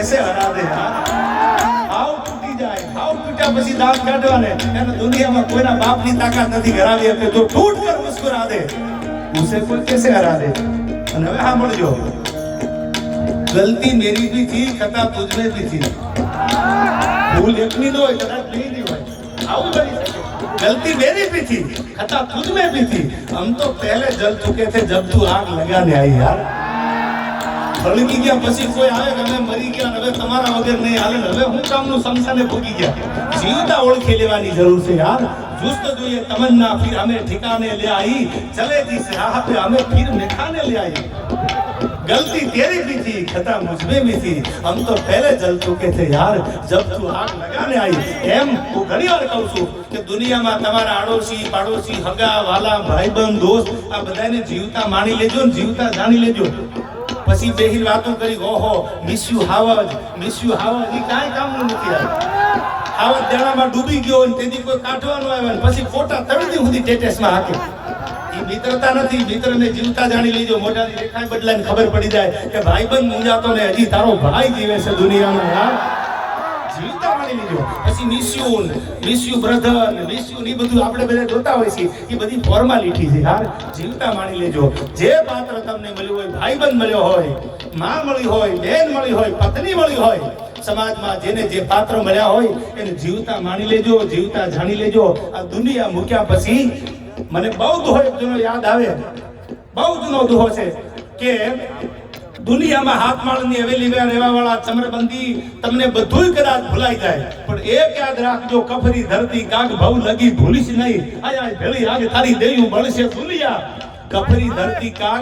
कैसे हरा दे यार हाव टूटी जाए हाव टूट्या પછી દાંત કાઢવાને એને દુનિયામાં કોઈના બાપની તાકાત નથી ઘરાવી શકે જો ટૂટ કર મુસ્કુરા દે उसे कोई कैसे हरा दे અને હવે સાંભળજો गलती मेरी भी थी खता तुझ में भी थी भूल एकनी नो है कदाच नहीं હોય આવું બની શકે गलती मेरी भी थी खता तुझ में भी थी हम तो पहले जल चुके थे जब तू आग लगाने आई यार બળગી ગયા પછી કોઈ આવે કે અમે મરી ગયા હવે તમારા વગર નહીં હાલે હવે હું કામનું સંસાને ભોગી ગયા જીવતા ઓળખી લેવાની જરૂર છે યાર जुस्तजू ये तमन्ना फिर हमें ठिकाने ले आई चले जिस राह पे हमें फिर मिठाने ले आई गलती तेरी भी थी खता मुझ में भी थी हम तो पहले जल चुके थे यार जब तू आग लगाने आई एम હું ઘણી વાર કહું છું કે દુનિયામાં તમારા આડોશી પાડોશી હગા વાલા ભાઈબંધ દોસ્ત આ બધાને જીવતા માણી લેજો ને જીવતા જાણી લેજો પછી બેહીન વાતો કરી ઓહો મિસ યુ હાવજ ઈ કાંઈ કામનું નથી આ આવત દેણામાં ડૂબી ગયો અને તેથી કોઈ કાઢવાનો આવ્યો ને પછી ફોટા તળદી સુધી ટેટેસમાં હાકે ઈ મિત્રતા નથી મિત્રને જીવતા જાણી લેજો મોઢાની રેખાય બદલાઈને ખબર પડી જાય કે ભાઈબંધ મૂંઝાતો ને હજી તારો ભાઈ જીવે છે દુનિયામાં યાર જીવતા માણી લેજો પછી miss you brother miss you ની બધું આપણે બધા જોતા હોય છે એ બધી ફોર્માલિટી છે યાર જીવતા માણી લેજો જે પાત્ર તમને મળ્યું હોય ભાઈબંધ મળ્યો હોય માં મળી હોય બેન મળી હોય પત્ની મળી હોય સમાજમાં જેને જે પાત્ર મળ્યા હોય એને જીવતા માણી લેજો જીવતા જાણી લેજો આ દુનિયા મૂક્યા પછી મને બહુ દુહો એક જૂનો યાદ આવે બહુ જૂનો દુહો છે કે દુનિયામાં હાથમાળની હવેલી રહેવા વાળા ચમરબંધી તમને બધું કદાચ ભૂલાઈ જાય પણ એક યાદ રાખજો કફરી ધરતી કાગ ભવ લગી ભૂલીશ નહીં આયા ભેળી આગ તારી દેયું બળશે દુનિયા કફરી ધરતી કાગ